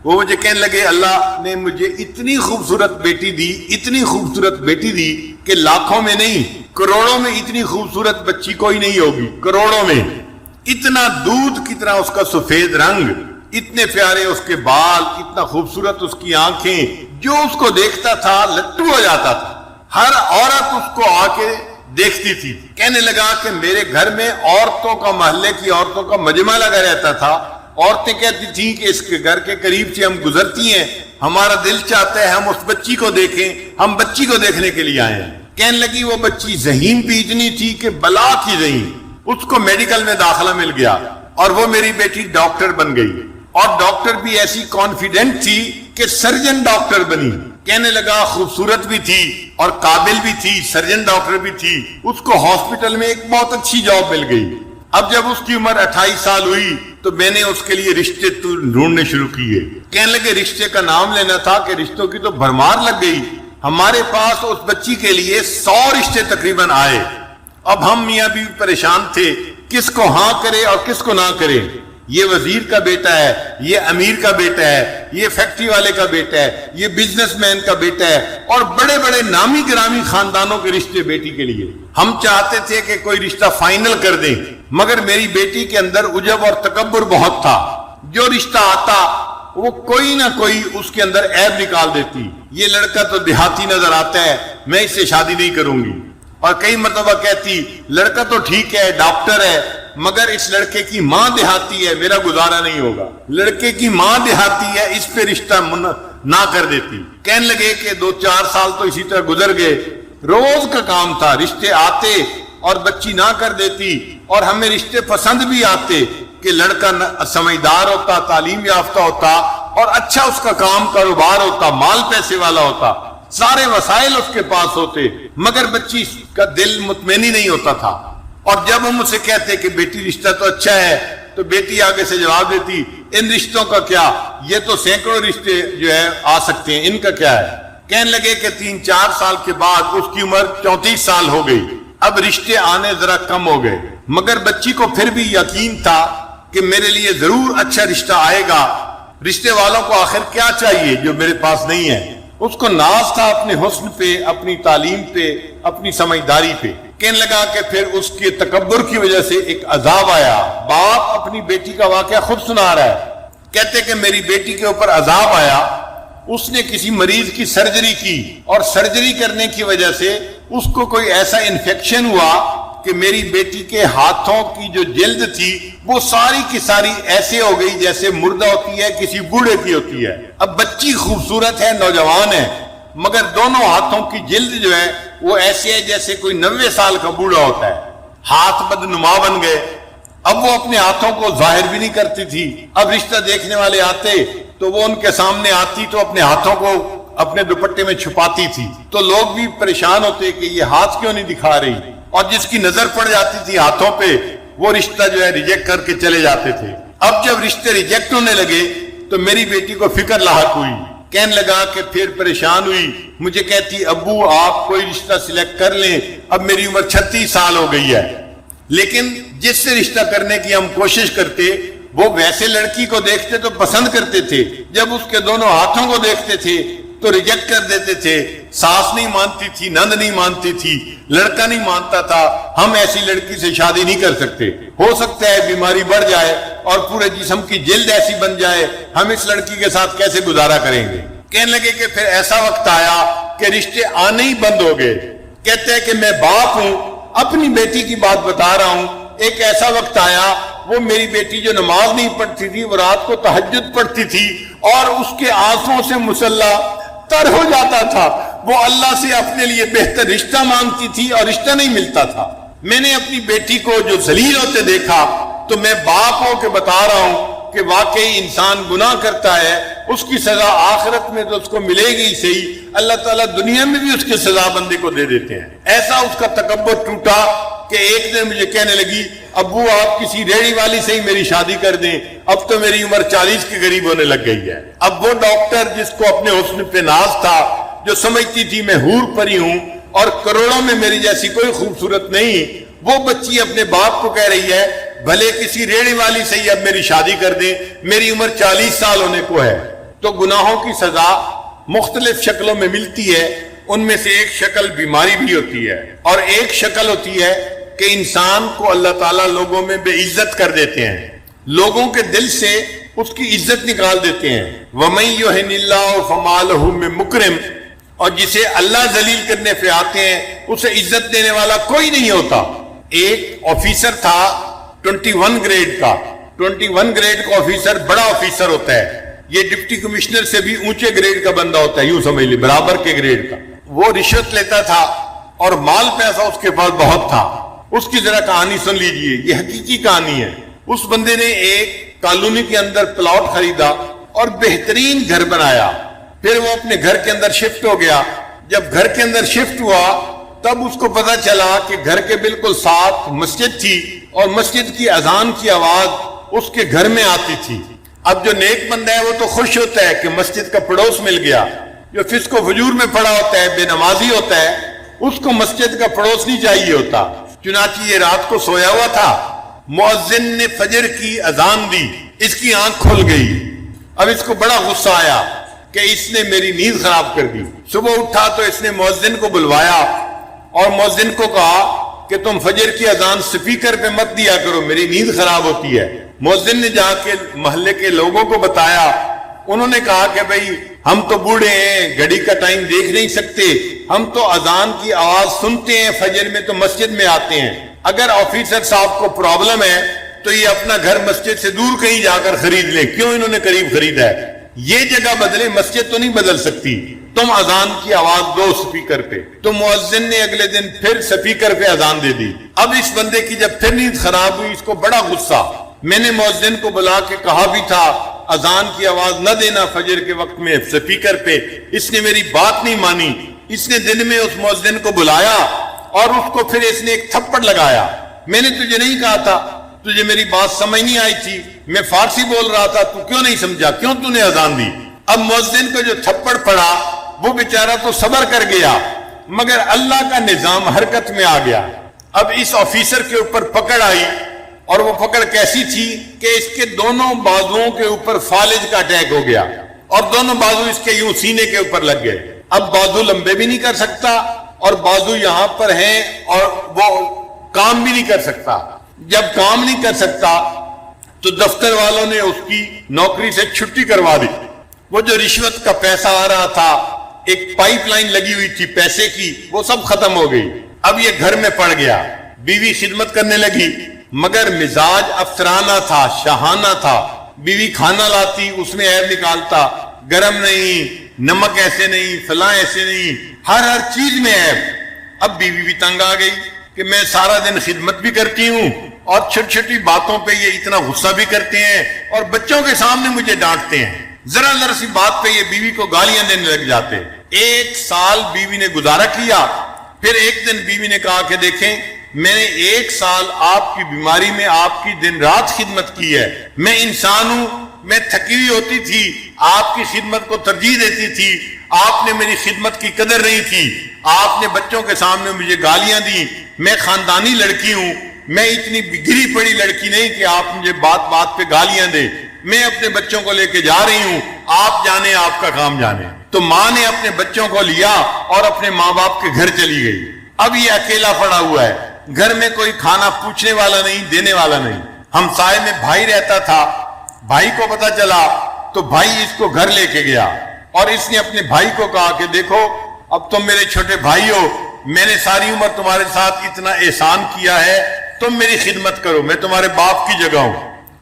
وہ مجھے کہنے لگے اللہ نے مجھے اتنی خوبصورت بیٹی دی، اتنی خوبصورت بیٹی دی کہ لاکھوں میں نہیں کروڑوں میں اتنی خوبصورت بچی کوئی نہیں ہوگی، کروڑوں میں۔ اتنا دودھ کی طرح اس کا سفید رنگ، اتنے پیارے اس کے بال، اتنا خوبصورت اس کی آنکھیں، جو اس کو دیکھتا تھا لٹو ہو جاتا تھا۔ ہر عورت اس کو آ کے دیکھتی تھی۔ کہنے لگا کہ میرے گھر میں عورتوں کا، محلے کی عورتوں کا مجمع لگا رہتا تھا۔ عورتیں کہتی تھیں کہ اس کے گھر کے قریب سے ہم گزرتی ہیں، ہمارا دل چاہتا ہے ہم اس بچی کو دیکھیں، ہم بچی کو دیکھنے کے لیے آئے ہیں۔ کہنے لگی وہ بچی ذہین بھی اتنی تھی کہ بلا کی ذہین، اس کو میڈیکل میں داخلہ مل گیا اور وہ میری بیٹی ڈاکٹر بن گئی، اور ڈاکٹر بھی ایسی کانفیڈنٹ تھی کہ سرجن ڈاکٹر بنی۔ کہنے لگا خوبصورت بھی تھی اور قابل بھی تھی، سرجن ڈاکٹر بھی تھی، اس کو ہاسپٹل میں ایک بہت اچھی جاب مل گئی۔ اب جب اس کی عمر 28 سال ہوئی تو میں نے اس کے لیے رشتے ڈھونڈنے شروع کیے۔ کہنے لگے رشتے کا نام لینا تھا کہ رشتوں کی تو بھرمار لگ گئی، ہمارے پاس اس بچی کے لیے 100 رشتے تقریباً آئے۔ اب ہم میاں بیوی پریشان تھے، کس کو ہاں کرے اور کس کو نہ کرے۔ یہ وزیر کا بیٹا ہے، یہ امیر کا بیٹا ہے، یہ فیکٹری والے کا بیٹا ہے، یہ بزنس مین کا بیٹا ہے، اور بڑے بڑے نامی گرامی خاندانوں کے رشتے بیٹی کے لیے۔ ہم چاہتے تھے کہ کوئی رشتہ فائنل کر دیں، مگر میری بیٹی کے اندر عجب اور تکبر بہت تھا۔ جو رشتہ آتا وہ کوئی نہ کوئی اس کے اندر عیب نکال دیتی۔ یہ لڑکا تو دیہاتی نظر آتا ہے، میں اس سے شادی نہیں کروں گی۔ اور کئی مرتبہ کہتی لڑکا تو ٹھیک ہے، ڈاکٹر ہے، مگر اس لڑکے کی ماں دیہاتی ہے، میرا گزارا نہیں ہوگا۔ لڑکے کی ماں دیہاتی ہے، اس پہ رشتہ نہ کر دیتی۔ کہنے لگے کہ 2-4 سال تو اسی طرح گزر گئے، روز کا کام تھا، رشتے آتے اور بچی نہ کر دیتی، اور ہمیں رشتے پسند بھی آتے کہ لڑکا سمجھدار ہوتا، تعلیم یافتہ ہوتا، اور اچھا اس کا کام کاروبار ہوتا، مال پیسے والا ہوتا، سارے وسائل اس کے پاس ہوتے، مگر بچی کا دل مطمئن ہی نہیں ہوتا تھا۔ اور جب ہم اسے کہتے کہ بیٹی رشتہ تو اچھا ہے، تو بیٹی آگے سے جواب دیتی ان رشتوں کا کیا، یہ تو سینکڑوں رشتے جو ہے آ سکتے ہیں، ان کا کیا ہے۔ کہنے لگے کہ 3-4 سال کے بعد اس کی عمر 34 سال ہو گئی، اب رشتے آنے ذرا کم ہو گئے، مگر بچی کو پھر بھی یقین تھا کہ میرے لیے ضرور اچھا رشتہ آئے گا۔ رشتے والوں کو آخر کیا چاہیے جو میرے پاس نہیں ہے۔ اس کو ناز تھا اپنے حسن پہ، اپنی تعلیم پہ، اپنی سمجھداری پہ۔ کہنے لگا کہ پھر اس کے تکبر کی وجہ سے ایک عذاب آیا۔ باپ اپنی بیٹی کا واقعہ خود سنا رہا ہے، کہتے کہ میری بیٹی کے اوپر عذاب آیا، اس نے کسی مریض کی سرجری کی، اور سرجری کرنے کی وجہ سے اس کو کوئی ایسا انفیکشن ہوا کہ میری بیٹی کے ہاتھوں کی جو جلد تھی وہ ساری کی ساری ایسے ہو گئی جیسے مردہ ہوتی ہے، کسی بوڑھے کی ہوتی ہے۔ اب بچی خوبصورت ہے، نوجوان ہے، مگر دونوں ہاتھوں کی جلد جو ہے وہ ایسے ہے جیسے کوئی 90 سال کا بوڑھا ہوتا ہے۔ ہاتھ بدنما بن گئے۔ اب وہ اپنے ہاتھوں کو ظاہر بھی نہیں کرتی تھی۔ اب رشتہ دیکھنے والے آتے تو وہ ان کے سامنے آتی تو اپنے ہاتھوں کو اپنے دوپٹے میں چھپاتی تھی، تو لوگ بھی پریشان ہوتے کہ یہ ہاتھ کیوں نہیں دکھا رہی، اور جس کی نظر پڑ جاتی تھی ہاتھوں پہ وہ رشتہ جو ہے ریجیکٹ کر کے چلے جاتے تھے۔ اب جب رشتے ریجیکٹ ہونے لگے تو میری بیٹی کو فکر لاحق ہوئی۔ کہنے لگا کہ پھر پریشان ہوئی، مجھے کہتی ابو آپ کوئی رشتہ سلیکٹ کر لیں، اب میری عمر 36 سال ہو گئی ہے، لیکن جس سے رشتہ کرنے کی ہم کوشش کرتے وہ ویسے لڑکی کو دیکھتے تو پسند کرتے تھے، جب اس کے دونوں ہاتھوں کو دیکھتے تھے تو ریجیکٹ کر دیتے تھے۔ ساس نہیں مانتی تھی، نند نہیں مانتی تھی، لڑکا نہیں مانتا تھا، ہم ایسی لڑکی سے شادی نہیں کر سکتے، ہو سکتا ہے بیماری بڑھ جائے اور پورے جسم کی جلد ایسی بن جائے، ہم اس لڑکی کے ساتھ کیسے گزارا کریں گے۔ کہنے لگے کہ پھر ایسا وقت آیا کہ رشتے آنے ہی بند ہو گئے۔ کہتے ہیں کہ میں باپ ہوں، اپنی بیٹی کی بات بتا رہا ہوں، ایک ایسا وقت آیا وہ میری بیٹی جو نماز نہیں پڑھتی تھی، وہ رات کو تہجد پڑھتی تھی اور اس کے آنسوں سے مسلح تر ہو جاتا تھا، وہ اللہ سے اپنے لیے بہتر رشتہ مانگتی تھی اور رشتہ نہیں ملتا تھا۔ میں نے اپنی بیٹی کو جو ذلیل ہوتے دیکھا تو میں باپ ہوں کہ بتا رہا ہوں کہ واقعی انسان گناہ کرتا ہے، اس کی سزا آخرت میں تو اس کو ملے گی صحیح، اللہ تعالیٰ دنیا میں بھی اس کی سزا بندے کو دے دیتے ہیں۔ ایسا اس کا تکبر ٹوٹا کہ ایک دن مجھے کہنے لگی ابو آپ کسی ریڑھی والی سے ہی میری شادی کر دیں، اب تو میری عمر 40 کے قریب ہونے لگ گئی ہے۔ اب وہ ڈاکٹر جس کو اپنے حسن پہ ناز تھا، جو سمجھتی تھی میں حور پری ہوں اور کروڑوں میں میری جیسی کوئی خوبصورت نہیں، وہ بچی اپنے باپ کو کہہ رہی ہے بھلے کسی ریڑھی والی سے ہی اب میری شادی کر دیں، میری عمر 40 سال ہونے کو ہے۔ تو گناہوں کی سزا مختلف شکلوں میں ملتی ہے. ان میں سے ایک شکل بیماری بھی ہوتی ہے، اور ایک شکل ہوتی ہے کہ انسان کو اللہ تعالیٰ لوگوں میں بے عزت کر دیتے ہیں، لوگوں کے دل سے اس کی عزت نکال دیتے ہیں. وَمَن يُهِنِ اللَّهُ فَمَا لَهُ مِن مُكْرِمٍ، اور جسے اللہ ذلیل کرنے پہ آتے ہیں اسے عزت دینے والا کوئی نہیں ہوتا. ایک آفیسر تھا 21 گریڈ کا. 21 گریڈ کا آفیسر بڑا آفیسر ہوتا ہے، یہ ڈپٹی کمشنر سے بھی اونچے گریڈ کا بندہ ہوتا ہے، یوں سمجھ لی برابر کے گریڈ کا. وہ رشوت لیتا تھا اور مال پیسہ اس کے پاس بہت تھا. اس کی ذرا کہانی سن لیجئے، یہ حقیقی کہانی ہے. اس بندے نے ایک کالونی کے اندر پلاٹ خریدا اور بہترین گھر بنایا. پھر وہ اپنے گھر کے اندر شفٹ ہو گیا. جب گھر کے اندر شفٹ ہوا تب اس کو پتا چلا کہ گھر کے بالکل ساتھ مسجد تھی اور مسجد کی اذان کی آواز اس کے گھر میں آتی تھی. اب جو نیک بندہ ہے وہ تو خوش ہوتا ہے کہ مسجد کا پڑوس مل گیا. جو فسق و فجور میں پڑا ہوتا ہے، بے نمازی ہوتا ہے، اس کو مسجد کا پڑوس نہیں چاہیے ہوتا. چنانچہ یہ رات کو سویا ہوا تھا، مؤذن نے فجر کی اذان دی، اس کی آنکھ کھل گئی. اب اس کو بڑا غصہ آیا کہ اس نے میری نیند خراب کر دی. صبح اٹھا تو اس نے مؤذن کو بلوایا اور مؤذن کو کہا کہ تم فجر کی اذان سپیکر پہ مت دیا کرو، میری نیند خراب ہوتی ہے. مؤذن نے جا کے محلے کے لوگوں کو بتایا. انہوں نے کہا کہ بھئی ہم تو بوڑھے ہیں، گھڑی کا ٹائم دیکھ نہیں سکتے، ہم تو اذان کی آواز سنتے ہیں فجر میں تو مسجد میں آتے ہیں. اگر آفیسر صاحب کو پرابلم ہے تو یہ اپنا گھر مسجد سے دور کہیں جا کر خرید لیں. کیوں انہوں نے قریب خریدا ہے؟ یہ جگہ بدلے، مسجد تو نہیں بدل سکتی. تم اذان کی آواز دو سپیکر پہ. تو مؤذن نے اگلے دن پھر سپیکر پہ اذان دے دی. اب اس بندے کی جب پھر نیند خراب ہوئی اس کو بڑا غصہ. میں نے مؤذن کو بلا کے کہا بھی تھا اذان کی آواز نہ دینا فجر کے وقت میں سپیکر پہ، اس نے میری بات نہیں مانی. اس نے دن میں اس مؤذن کو بلایا اور اس کو پھر اس نے ایک تھپڑ لگایا. میں نے تجھے نہیں کہا تھا؟ تجھے میری بات سمجھ نہیں آئی تھی؟ میں فارسی بول رہا تھا، تو کیوں نہیں سمجھا؟ کیوں تو نے اذان دی؟ اب مؤذن کو جو تھپڑ پڑا وہ بیچارہ تو صبر کر گیا، مگر اللہ کا نظام حرکت میں آ گیا. اب اس آفیسر کے اوپر پکڑ آئی، اور وہ پکڑ کیسی تھی کہ اس کے دونوں بازوؤں کے اوپر فالج کا اٹیک ہو گیا اور دونوں بازو اس کے یوں سینے کے اوپر لگ گئے. اب بازو لمبے بھی نہیں کر سکتا اور بازو یہاں پر ہیں اور وہ کام بھی نہیں کر سکتا. جب کام نہیں کر سکتا تو دفتر والوں نے اس کی نوکری سے چھٹی کروا دی. وہ جو رشوت کا پیسہ آ رہا تھا، ایک پائپ لائن لگی ہوئی تھی پیسے کی، وہ سب ختم ہو گئی. اب یہ گھر میں پڑ گیا. بیوی خدمت کرنے لگی مگر مزاج افسرانہ تھا، شاہانہ تھا. بیوی کھانا لاتی اس میں عیب نکالتا، گرم نہیں، نمک ایسے نہیں، فلاں ایسے نہیں، ہر چیز میں عیب. اب بیوی بھی تنگ آ گئی کہ میں سارا دن خدمت بھی کرتی ہوں اور چھوٹی چھوٹی باتوں پہ یہ اتنا غصہ بھی کرتے ہیں اور بچوں کے سامنے مجھے ڈانٹتے ہیں. ذرا ذرا سی بات پہ یہ بیوی کو گالیاں دینے لگ جاتے. 1 سال بیوی نے گزارا کیا. پھر ایک دن بیوی نے کہا کہ دیکھیں میں نے 1 سال آپ کی بیماری میں آپ کی دن رات خدمت کی ہے. میں انسان ہوں، میں تھکی ہوئی ہوتی تھی، آپ کی خدمت کو ترجیح دیتی تھی. آپ نے میری خدمت کی قدر نہیں کی. آپ نے بچوں کے سامنے مجھے گالیاں دی. میں خاندانی لڑکی ہوں، میں اتنی گری پڑی لڑکی نہیں کہ آپ مجھے بات بات پہ گالیاں دے. میں اپنے بچوں کو لے کے جا رہی ہوں، آپ جانے، آپ کا کام جانے. تو ماں نے اپنے بچوں کو لیا اور اپنے ماں باپ کے گھر چلی گئی. اب یہ اکیلا پڑا ہوا ہے، گھر میں کوئی کھانا پوچھنے والا نہیں، دینے والا نہیں. ہمسائے میں بھائی رہتا تھا. بھائی کو پتا چلا تو بھائی اس کو گھر لے کے گیا اور اس نے اپنے بھائی کو کہا کہ دیکھو اب تم میرے چھوٹے بھائی ہو، میں نے ساری عمر تمہارے ساتھ اتنا احسان کیا ہے، تم میری خدمت کرو، میں تمہارے باپ کی جگہ ہوں.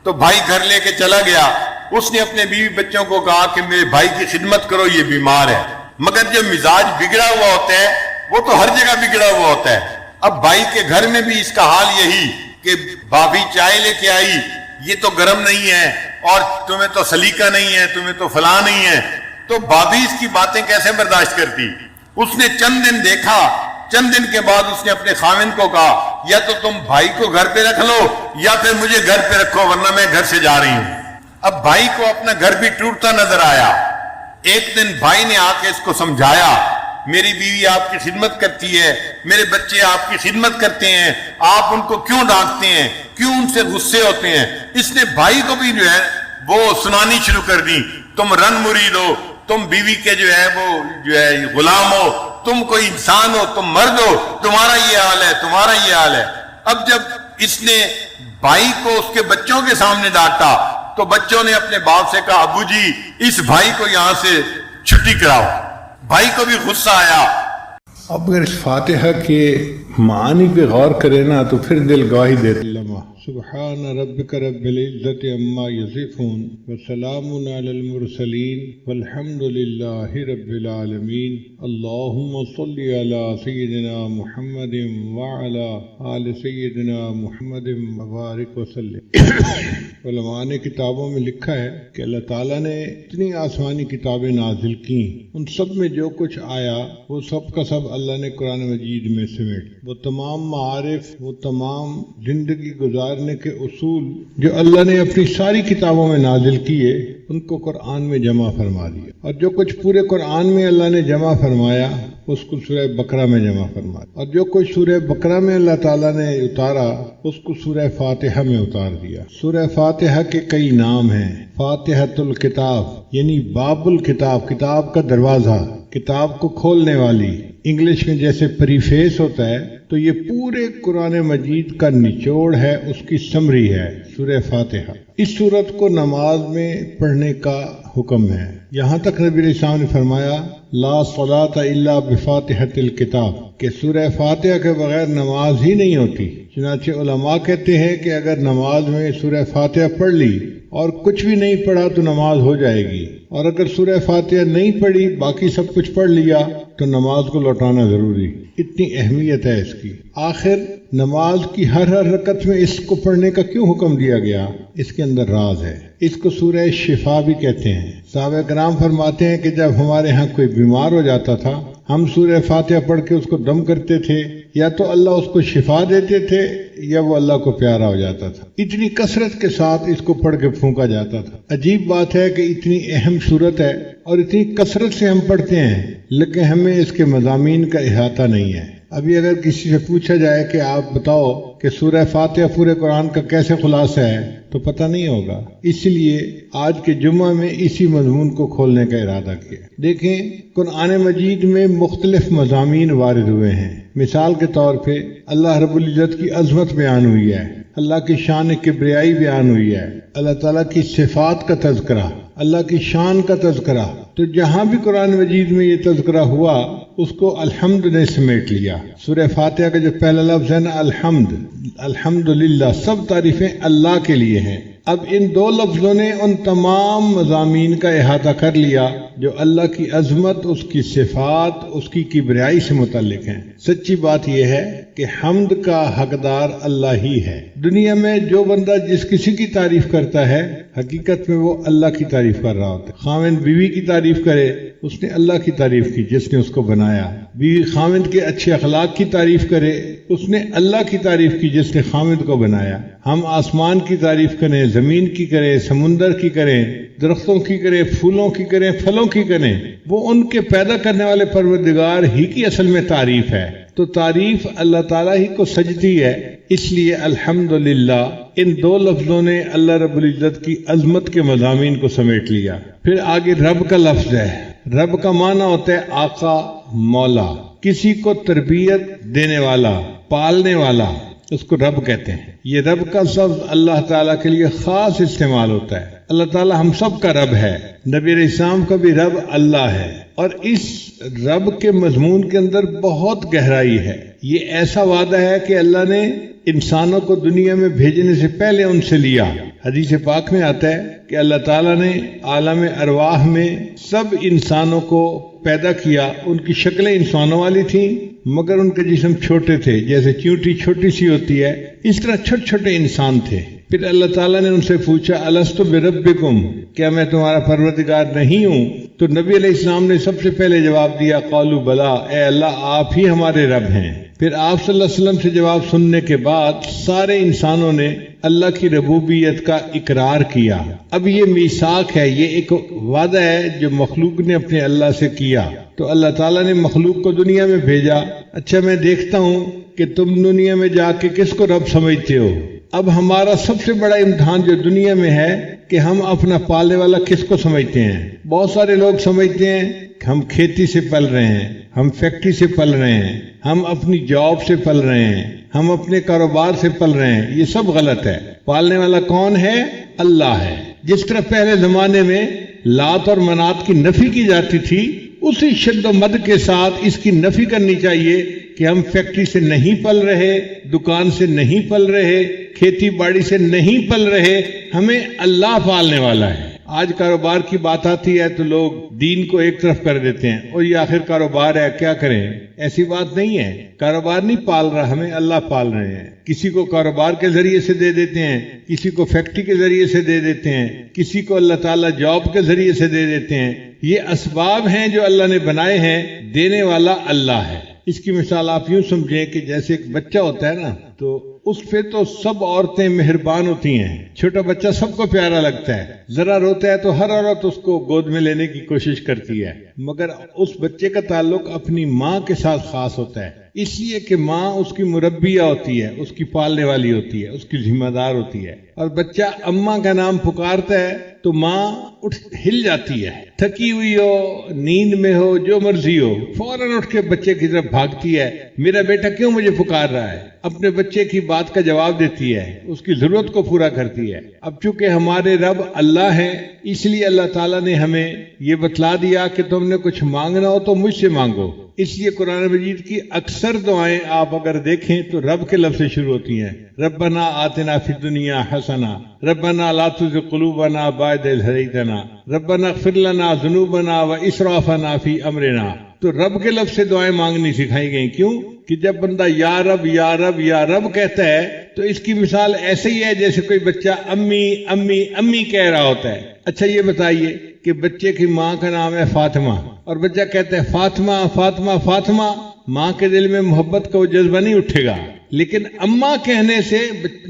تو بھائی گھر لے کے چلا گیا. اس نے اپنے بیوی بچوں کو کہا کہ میرے بھائی کی خدمت کرو، یہ بیمار ہے. مگر جو مزاج بگڑا ہوا ہوتا ہے وہ تو ہر جگہ بگڑا ہوا ہوتا ہے. اب بھائی کے گھر میں بھی اس کا حال یہی کہ بھابھی چائے لے کے آئی، یہ تو گرم نہیں ہے اور تمہیں تو سلیقہ نہیں ہے، تمہیں تو فلاں نہیں ہے. تو بھابھی اس کی باتیں کیسے برداشت کرتی؟ اس نے چند دن دیکھا. چند دن کے بعد اس نے اپنے خاوند کو کہا یا تو تم بھائی کو گھر پہ رکھ لو یا پھر مجھے گھر پہ رکھو ورنہ میں گھر سے جا رہی ہوں. اب بھائی کو اپنا گھر بھی ٹوٹتا نظر آیا. ایک دن بھائی نے آ کے اس کو سمجھایا میری بیوی آپ کی خدمت کرتی ہے، میرے بچے آپ کی خدمت کرتے ہیں، آپ ان کو کیوں ڈانٹتے ہیں، کیوں ان سے غصے ہوتے ہیں؟ اس نے بھائی کو بھی جو ہے وہ سنانی شروع کر دی تم رن مرید ہو، تم بیوی کے جو ہے غلام ہو، تم کوئی انسان ہو، تم مرد ہو، تمہارا یہ حال ہے، تمہارا یہ حال ہے۔ اب جب اس نے بھائی کو اس کے بچوں کے سامنے ڈانٹا تو بچوں نے اپنے باپ سے کہا ابو جی اس بھائی کو یہاں سے چھٹی کراؤ۔ بھائی کو بھی غصہ آیا۔ اب اگر اس فاتحہ کے معانی پہ غور کرے نا تو پھر دل گواہی دیتا ہے۔ سبحان ربک رب العزت عما یصفون وسلام علی المرسلین والحمد للہ رب العالمین۔ اللہم صلی علی سیدنا محمد وعلی آل سیدنا محمد وبارک وسلم۔ علماء نے کتابوں میں لکھا ہے کہ اللہ تعالیٰ نے اتنی آسمانی کتابیں نازل کی، ان سب میں جو کچھ آیا وہ سب کا سب اللہ نے قرآن مجید میں سمیٹ، وہ تمام معارف، وہ تمام زندگی گزارنے کے اصول جو اللہ نے اپنی ساری کتابوں میں نازل کیے ان کو قرآن میں جمع فرما دیا، اور جو کچھ پورے قرآن میں اللہ نے جمع فرمایا اس کو سورہ بقرہ میں جمع فرمایا، اور جو کچھ سورہ بقرہ میں اللہ تعالیٰ نے اتارا اس کو سورہ فاتحہ میں اتار دیا۔ سورہ فاتحہ کے کئی نام ہیں۔ فاتحۃ الکتاب یعنی باب الکتاب، کتاب کا دروازہ، کتاب کو کھولنے والی۔ انگلش میں جیسے پریفیس ہوتا ہے تو یہ پورے قرآن مجید کا نچوڑ ہے، اس کی سمری ہے سورہ فاتحہ۔ اس سورت کو نماز میں پڑھنے کا حکم ہے۔ یہاں تک نبی علیہ السلام نے فرمایا لا صلاۃ الا بفاتحۃ الکتاب، کہ سورہ فاتحہ کے بغیر نماز ہی نہیں ہوتی۔ چنانچہ علماء کہتے ہیں کہ اگر نماز میں سورہ فاتحہ پڑھ لی اور کچھ بھی نہیں پڑھا تو نماز ہو جائے گی، اور اگر سورہ فاتحہ نہیں پڑھی باقی سب کچھ پڑھ لیا تو نماز کو لوٹانا ضروری۔ اتنی اہمیت ہے اس کی۔ آخر نماز کی ہر رکعت میں اس کو پڑھنے کا کیوں حکم دیا گیا؟ اس کے اندر راز ہے۔ اس کو سورہ شفا بھی کہتے ہیں۔ صحابہ کرام فرماتے ہیں کہ جب ہمارے ہاں کوئی بیمار ہو جاتا تھا ہم سورہ فاتحہ پڑھ کے اس کو دم کرتے تھے، یا تو اللہ اس کو شفا دیتے تھے یا وہ اللہ کو پیارا ہو جاتا تھا۔ اتنی کثرت کے ساتھ اس کو پڑھ کے پھونکا جاتا تھا۔ عجیب بات ہے کہ اتنی اہم صورت ہے اور اتنی کثرت سے ہم پڑھتے ہیں لیکن ہمیں اس کے مضامین کا احاطہ نہیں ہے۔ ابھی اگر کسی سے پوچھا جائے کہ آپ بتاؤ کہ سورہ فاتحہ پورے قرآن کا کیسے خلاصہ ہے تو پتہ نہیں ہوگا، اس لیے آج کے جمعہ میں اسی مضمون کو کھولنے کا ارادہ کیا۔ دیکھیں قرآن مجید میں مختلف مضامین وارد ہوئے ہیں۔ مثال کے طور پہ اللہ رب العزت کی عظمت بیان ہوئی ہے، اللہ کی شان کبریائی بیان ہوئی ہے، اللہ تعالیٰ کی صفات کا تذکرہ، اللہ کی شان کا تذکرہ۔ تو جہاں بھی قرآن مجید میں یہ تذکرہ ہوا اس کو الحمد نے سمیٹ لیا۔ سورہ فاتحہ کا جو پہلا لفظ ہے نا الحمد، الحمدللہ، سب تعریفیں اللہ کے لیے ہیں۔ اب ان دو لفظوں نے ان تمام مضامین کا احاطہ کر لیا جو اللہ کی عظمت، اس کی صفات، اس کی کبریائی سے متعلق ہیں۔ سچی بات یہ ہے کہ حمد کا حقدار اللہ ہی ہے۔ دنیا میں جو بندہ جس کسی کی تعریف کرتا ہے حقیقت میں وہ اللہ کی تعریف کر رہا ہوتا ہے۔ خاوند بیوی کی تعریف کرے اس نے اللہ کی تعریف کی جس نے اس کو بنایا، بیوی خاوند کے اچھے اخلاق کی تعریف کرے اس نے اللہ کی تعریف کی جس نے خاوند کو بنایا۔ ہم آسمان کی تعریف کریں، زمین کی کریں، سمندر کی کریں، درختوں کی کریں، پھولوں کی کریں، پھلوں کی کریں، وہ ان کے پیدا کرنے والے پروردگار ہی کی اصل میں تعریف ہے۔ تو تعریف اللہ تعالیٰ ہی کو سجتی ہے، اس لیے الحمدللہ ان دو لفظوں نے اللہ رب العزت کی عظمت کے مضامین کو سمیٹ لیا۔ پھر آگے رب کا لفظ ہے۔ رب کا معنی ہوتا ہے آقا، مولا، کسی کو تربیت دینے والا، پالنے والا، اس کو رب کہتے ہیں۔ یہ رب کا لفظ اللہ تعالیٰ کے لیے خاص استعمال ہوتا ہے۔ اللہ تعالیٰ ہم سب کا رب ہے، نبی علیہ السلام کا بھی رب اللہ ہے، اور اس رب کے مضمون کے اندر بہت گہرائی ہے۔ یہ ایسا وعدہ ہے کہ اللہ نے انسانوں کو دنیا میں بھیجنے سے پہلے ان سے لیا۔ حدیث پاک میں آتا ہے کہ اللہ تعالیٰ نے عالم ارواح میں سب انسانوں کو پیدا کیا، ان کی شکلیں انسانوں والی تھیں مگر ان کے جسم چھوٹے تھے، جیسے چیونٹی چھوٹی سی ہوتی ہے اس طرح چھوٹے چھوٹے انسان تھے۔ پھر اللہ تعالیٰ نے ان سے پوچھا الستُ بربکم، کیا میں تمہارا پروردگار نہیں ہوں؟ تو نبی علیہ السلام نے سب سے پہلے جواب دیا قالوا بلا، اے اللہ آپ ہی ہمارے رب ہیں۔ پھر آپ صلی اللہ علیہ وسلم سے جواب سننے کے بعد سارے انسانوں نے اللہ کی ربوبیت کا اقرار کیا۔ اب یہ میثاق ہے، یہ ایک وعدہ ہے جو مخلوق نے اپنے اللہ سے کیا۔ تو اللہ تعالیٰ نے مخلوق کو دنیا میں بھیجا۔ اچھا میں دیکھتا ہوں کہ تم دنیا میں جا کے کس کو رب سمجھتے ہو۔ اب ہمارا سب سے بڑا امتحان جو دنیا میں ہے کہ ہم اپنا پالنے والا کس کو سمجھتے ہیں. بہت سارے لوگ سمجھتے ہیں کہ ہم کھیتی سے پل رہے ہیں، ہم فیکٹری سے پل رہے ہیں، ہم اپنی جاب سے پل رہے ہیں، ہم اپنے کاروبار سے پل رہے ہیں. یہ سب غلط ہے. پالنے والا کون ہے؟ اللہ ہے. جس طرح پہلے زمانے میں لات اور منات کی نفی کی جاتی تھی، اسی شد و مد کے ساتھ اس کی نفی کرنی چاہیے کہ ہم فیکٹری سے نہیں پل رہے، دکان سے نہیں پل رہے، کھیتی باڑی سے نہیں پل رہے، ہمیں اللہ پالنے والا ہے. آج کاروبار کی بات آتی ہے تو لوگ دین کو ایک طرف کر دیتے ہیں، اور یہ آخر کاروبار ہے، کیا کریں. ایسی بات نہیں ہے. کاروبار نہیں پال رہا، ہمیں اللہ پال رہے ہیں. کسی کو کاروبار کے ذریعے سے دے دیتے ہیں، کسی کو فیکٹری کے ذریعے سے دے دیتے ہیں، کسی کو اللہ تعالیٰ جاب کے ذریعے سے دے دیتے ہیں. یہ اسباب ہیں جو اللہ نے بنائے ہیں، دینے والا اللہ ہے. اس کی مثال آپ یوں سمجھیں کہ جیسے ایک بچہ ہوتا ہے نا، تو اس پہ تو سب عورتیں مہربان ہوتی ہیں. چھوٹا بچہ سب کو پیارا لگتا ہے، ذرا روتا ہے تو ہر عورت اس کو گود میں لینے کی کوشش کرتی ہے. مگر اس بچے کا تعلق اپنی ماں کے ساتھ خاص ہوتا ہے، اس لیے کہ ماں اس کی مربیہ ہوتی ہے، اس کی پالنے والی ہوتی ہے، اس کی ذمہ دار ہوتی ہے. اور بچہ اماں کا نام پکارتا ہے تو ماں ہل جاتی ہے، تھکی ہوئی ہو، نیند میں ہو، جو مرضی ہو، فوراً اٹھ کے بچے کی طرف بھاگتی ہے. میرا بیٹا کیوں مجھے پکار رہا ہے؟ اپنے بچے کی بات کا جواب دیتی ہے، اس کی ضرورت کو پورا کرتی ہے. اب چونکہ ہمارے رب اللہ ہے، اس لیے اللہ تعالیٰ نے ہمیں یہ بتلا دیا کہ تم نے کچھ مانگنا ہو تو مجھ سے مانگو. اس لیے قرآن مجید کی اکثر دعائیں آپ اگر دیکھیں تو رب کے لفظ سے شروع ہوتی ہیں. ربنا آتنا فی الدنیا حسنہ، ربنا لا تزغ قلوبنا بعد اذ ہدیتنا، ربنا اغفر لنا ذنوبنا واسرافنا فی امرنا. تو رب کے لفظ سے دعائیں مانگنی سکھائی گئی. کیوں؟ کہ جب بندہ یا رب یا رب یا رب کہتا ہے تو اس کی مثال ایسے ہی ہے جیسے کوئی بچہ امی امی امی کہہ رہا ہوتا ہے. اچھا یہ بتائیے کہ بچے کی ماں کا نام ہے فاطمہ، اور بچہ کہتا ہے فاطمہ فاطمہ فاطمہ، ماں کے دل میں محبت کا وہ جذبہ نہیں اٹھے گا، لیکن اماں کہنے سے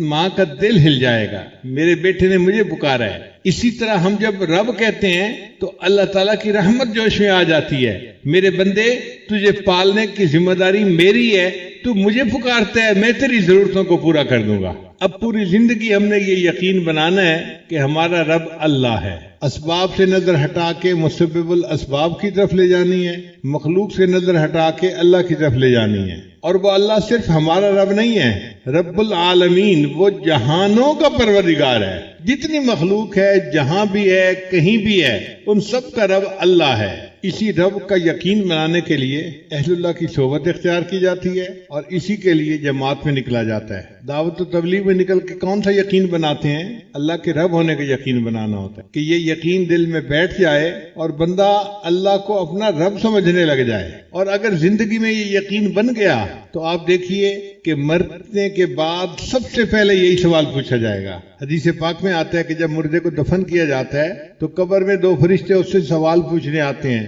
ماں کا دل ہل جائے گا، میرے بیٹے نے مجھے پکارا ہے. اسی طرح ہم جب رب کہتے ہیں تو اللہ تعالیٰ کی رحمت جوش میں آ جاتی ہے. میرے بندے، تجھے پالنے کی ذمہ داری میری ہے، تو مجھے پکارتا ہے، میں تیری ضرورتوں کو پورا کر دوں گا. اب پوری زندگی ہم نے یہ یقین بنانا ہے کہ ہمارا رب اللہ ہے. اسباب سے نظر ہٹا کے مسبب الاسباب کی طرف لے جانی ہے، مخلوق سے نظر ہٹا کے اللہ کی طرف لے جانی ہے. اور وہ اللہ صرف ہمارا رب نہیں ہے، رب العالمین، وہ جہانوں کا پروردگار ہے. جتنی مخلوق ہے، جہاں بھی ہے، کہیں بھی ہے، ان سب کا رب اللہ ہے. اسی رب کا یقین بنانے کے لیے اہل اللہ کی صحبت اختیار کی جاتی ہے، اور اسی کے لیے جماعت میں نکلا جاتا ہے. دعوت و تبلیغ میں نکل کے کون سا یقین بناتے ہیں؟ اللہ کے رب ہونے کا یقین بنانا ہوتا ہے، کہ یہ یقین دل میں بیٹھ جائے اور بندہ اللہ کو اپنا رب سمجھنے لگ جائے. اور اگر زندگی میں یہ یقین بن گیا تو آپ دیکھیے کہ مرنے کے بعد سب سے پہلے یہی سوال پوچھا جائے گا. حدیث پاک میں آتا ہے کہ جب مردے کو دفن کیا جاتا ہے تو قبر میں دو فرشتے اس سے سوال پوچھنے آتے ہیں.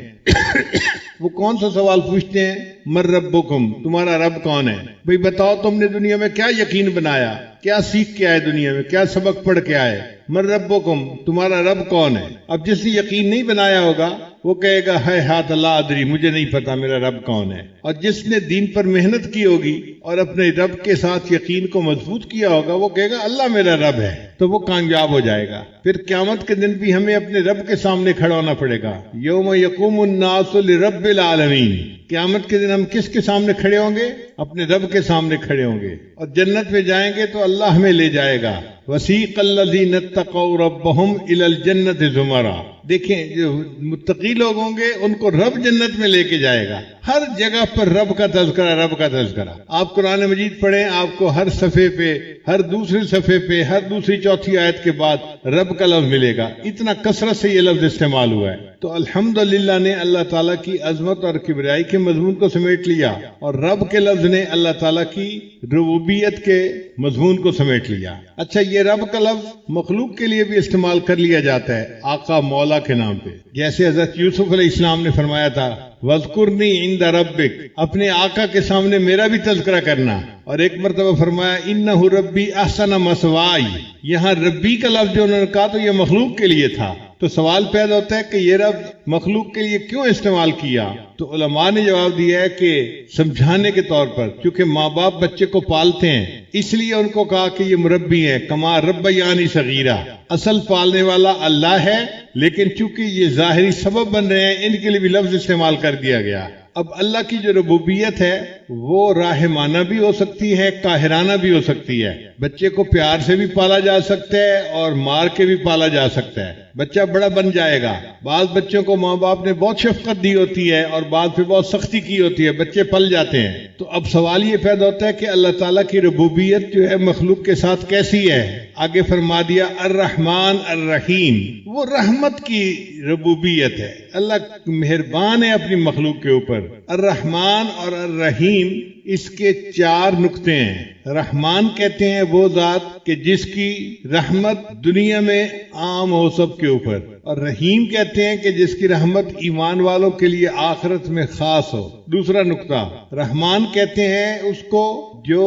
وہ کون سا سوال پوچھتے ہیں؟ من ربکم، تمہارا رب کون ہے؟ بھئی بتاؤ تم نے دنیا میں کیا یقین بنایا، کیا سیکھ کے آئے، دنیا میں کیا سبق پڑھ کے آئے. من ربکم، تمہارا رب کون ہے؟ اب جس نے یقین نہیں بنایا ہوگا وہ کہے گا ہے ہاتھ اللہ ادری، مجھے نہیں پتا میرا رب کون ہے. اور جس نے دین پر محنت کی ہوگی اور اپنے رب کے ساتھ یقین کو مضبوط کیا ہوگا وہ کہے گا اللہ میرا رب ہے، تو وہ کامیاب ہو جائے گا. پھر قیامت کے دن بھی ہمیں اپنے رب کے سامنے کھڑا ہونا پڑے گا. یوم یقوم الناس لرب العالمین. قیامت کے دن ہم کس کے سامنے کھڑے ہوں گے؟ اپنے رب کے سامنے کھڑے ہوں گے. اور جنت میں جائیں گے تو اللہ ہمیں لے جائے گا. وسیق الذین اتقوا ربهم الی الجنۃ زمرا. دیکھیں جو متقی لوگ ہوں گے ان کو رب جنت میں لے کے جائے گا. ہر جگہ پر رب کا تذکرہ، رب کا تذکرہ. آپ قرآن مجید پڑھیں، آپ کو ہر صفحے پہ، ہر دوسرے صفحے پہ، ہر دوسری چوتھی آیت کے بعد رب کا لفظ ملے گا. اتنا کثرت سے یہ لفظ استعمال ہوا ہے. تو الحمدللہ نے اللہ تعالیٰ کی عظمت اور کبریائی کے مضمون کو سمیٹ لیا، اور رب کے لفظ نے اللہ تعالیٰ کی ربوبیت کے مضمون کو سمیٹ لیا. اچھا، یہ رب کا لفظ مخلوق کے لیے بھی استعمال کر لیا جاتا ہے آقا مولا کے نام پہ. جیسے حضرت یوسف علیہ السلام نے فرمایا تھا وَاذْكُرْنِي عِنْدَ رَبِّكَ، اپنے آقا کے سامنے میرا بھی تذکرہ کرنا. اور ایک مرتبہ فرمایا اِنَّهُ رَبِّي أَحْسَنَ مَثْوَايَ. یہاں ربی کا لفظ جو انہوں نے کہا تو یہ مخلوق کے لیے تھا، تو سوال پیدا ہوتا ہے کہ یہ رب مخلوق کے لیے کیوں استعمال کیا؟ تو علماء نے جواب دیا ہے کہ سمجھانے کے طور پر، چونکہ ماں باپ بچے کو پالتے ہیں اس لیے ان کو کہا کہ یہ مربی ہیں، کما ربیانی صغیرہ، اصل پالنے والا اللہ ہے، لیکن چونکہ یہ ظاہری سبب بن رہے ہیں ان کے لیے بھی لفظ استعمال کر دیا گیا۔ اب اللہ کی جو ربوبیت ہے وہ راحمانہ بھی ہو سکتی ہے، قاہرانہ بھی ہو سکتی ہے۔ بچے کو پیار سے بھی پالا جا سکتا ہے اور مار کے بھی پالا جا سکتا ہے، بچہ بڑا بن جائے گا۔ بعض بچوں کو ماں باپ نے بہت شفقت دی ہوتی ہے اور بعض پہ بہت سختی کی ہوتی ہے، بچے پل جاتے ہیں۔ تو اب سوال یہ پیدا ہوتا ہے کہ اللہ تعالیٰ کی ربوبیت جو ہے مخلوق کے ساتھ کیسی ہے؟ آگے فرما دیا الرحمن الرحیم، وہ رحمت کی ربوبیت ہے، اللہ مہربان ہے اپنی مخلوق کے اوپر۔ الرحمن اور الرحیم اس کے 4 نقطے ہیں۔ رحمان کہتے ہیں وہ ذات کہ جس کی رحمت دنیا میں عام ہو سب کے اوپر، اور رحیم کہتے ہیں کہ جس کی رحمت ایمان والوں کے لیے آخرت میں خاص ہو۔ دوسرا نقطہ، رحمان کہتے ہیں اس کو جو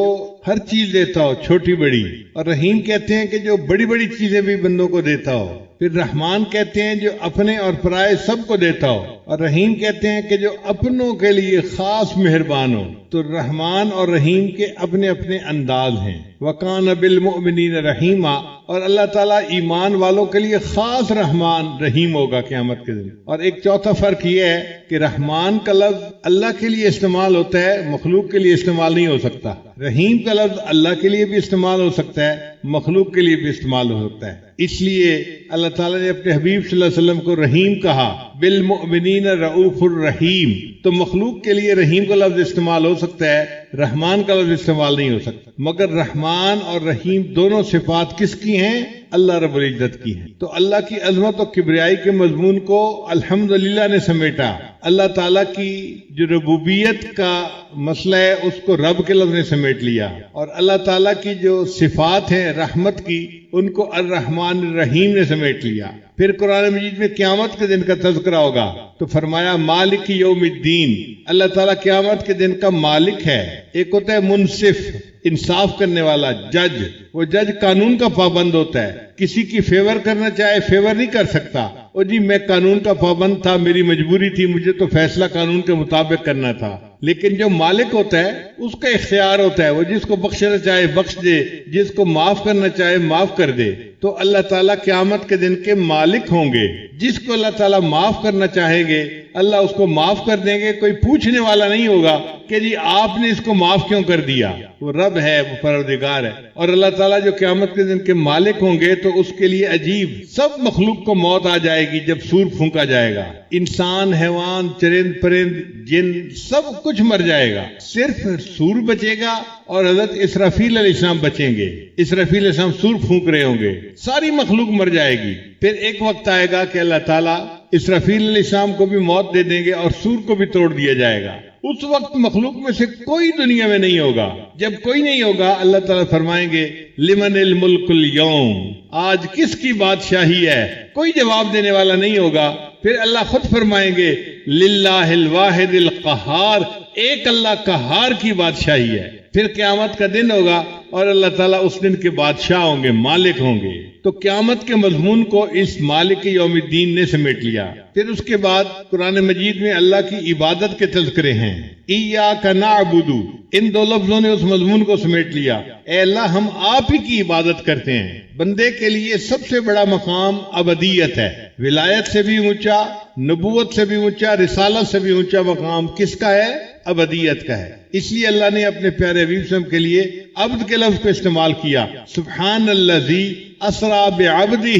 ہر چیز دیتا ہو چھوٹی بڑی، اور رحیم کہتے ہیں کہ جو بڑی بڑی چیزیں بھی بندوں کو دیتا ہو۔ پھر رحمان کہتے ہیں جو اپنے اور پرائے سب کو دیتا ہو، اور رحیم کہتے ہیں کہ جو اپنوں کے لیے خاص مہربان ہو۔ تو رحمان اور رحیم کے اپنے اپنے انداز ہیں۔ وَكَانَ بِالْمُؤْمِنِينَ رَحِيمًا، اور اللہ تعالیٰ ایمان والوں کے لیے خاص رحمان رحیم ہوگا قیامت کے دن۔ اور ایک چوتھا فرق یہ ہے کہ رحمان کا لفظ اللہ کے لیے استعمال ہوتا ہے، مخلوق کے لیے استعمال نہیں ہو سکتا۔ رحیم کا لفظ اللہ کے لیے بھی استعمال ہو سکتا ہے، مخلوق کے لیے بھی استعمال ہو سکتا ہے۔ اس لیے اللہ تعالیٰ نے اپنے حبیب صلی اللہ علیہ وسلم کو رحیم کہا، بالمؤمنین رؤوف الرحیم۔ تو مخلوق کے لیے رحیم کا لفظ استعمال ہو سکتا ہے، رحمان کا لفظ استعمال نہیں ہو سکتا۔ مگر رحمان اور رحیم دونوں صفات کس کی ہیں؟ اللہ رب العزت کی ہیں۔ تو اللہ کی عظمت و کبریائی کے مضمون کو الحمدللہ نے سمیٹا۔ اللہ تعالیٰ کی جو ربوبیت کا مسئلہ ہے اس کو رب کے لفظ نے سمیٹ لیا، اور اللہ تعالیٰ کی جو صفات ہیں رحمت کی ان کو الرحمن الرحیم نے سمیٹ لیا۔ پھر قرآن مجید میں قیامت کے دن کا تذکرہ ہوگا تو فرمایا مالک یوم الدین، اللہ تعالیٰ قیامت کے دن کا مالک ہے۔ ایک ہوتا ہے منصف، انصاف کرنے والا جج، وہ جج قانون کا پابند ہوتا ہے، کسی کی فیور کرنا چاہے فیور نہیں کر سکتا۔ اور جی میں قانون کا پابند تھا، میری مجبوری تھی، مجھے تو فیصلہ قانون کے مطابق کرنا تھا۔ لیکن جو مالک ہوتا ہے اس کا اختیار ہوتا ہے، وہ جس کو بخشنا چاہے بخش دے، جس کو معاف کرنا چاہے معاف کر دے۔ تو اللہ تعالیٰ قیامت کے دن کے مالک ہوں گے، جس کو اللہ تعالیٰ معاف کرنا چاہیں گے اللہ اس کو معاف کر دیں گے، کوئی پوچھنے والا نہیں ہوگا کہ جی آپ نے اس کو معاف کیوں کر دیا۔ وہ رب ہے، وہ پروردگار ہے۔ اور اللہ تعالیٰ جو قیامت کے دن کے مالک ہوں گے تو اس کے لیے عجیب، سب مخلوق کو موت آ جائے گی جب سور پھونکا جائے گا، انسان، حیوان، چرند پرند، جن، سب کچھ مر جائے گا، صرف سور بچے گا اور حضرت اسرافیل علیہ السلام بچیں گے۔ اسرافیل علیہ السلام سور پھونک رہے ہوں گے، ساری مخلوق مر جائے گی۔ پھر ایک وقت آئے گا کہ اللہ تعالیٰ اسرافیل علیہ السلام کو بھی موت دے دیں گے اور سور کو بھی توڑ دیا جائے گا۔ اس وقت مخلوق میں سے کوئی دنیا میں نہیں ہوگا۔ جب کوئی نہیں ہوگا اللہ تعالیٰ فرمائیں گے لمن الملک اليوم، آج کس کی بادشاہی ہے؟ کوئی جواب دینے والا نہیں ہوگا۔ پھر اللہ خود فرمائیں گے للہ الواحد القہار، ایک اللہ قہار کی بادشاہی ہے۔ پھر قیامت کا دن ہوگا اور اللہ تعالیٰ اس دن کے بادشاہ ہوں گے، مالک ہوں گے۔ تو قیامت کے مضمون کو اس مالک یوم الدین نے سمیٹ لیا۔ پھر اس کے بعد قرآن مجید میں اللہ کی عبادت کے تذکرے ہیں، ایاک نعبد، ان دو لفظوں نے اس مضمون کو سمیٹ لیا۔ اے اللہ ہم آپ ہی کی عبادت کرتے ہیں۔ بندے کے لیے سب سے بڑا مقام ابدیت ہے، ولایت سے بھی اونچا، نبوت سے بھی اونچا، رسالت سے بھی اونچا مقام کس کا ہے؟ ابدیت کا ہے۔ اس لیے اللہ نے اپنے پیارے حبیب صلی اللہ علیہ وسلم کے لیے عبد کے لفظ کو استعمال کیا، سبحان الذی اسرا بعبدہ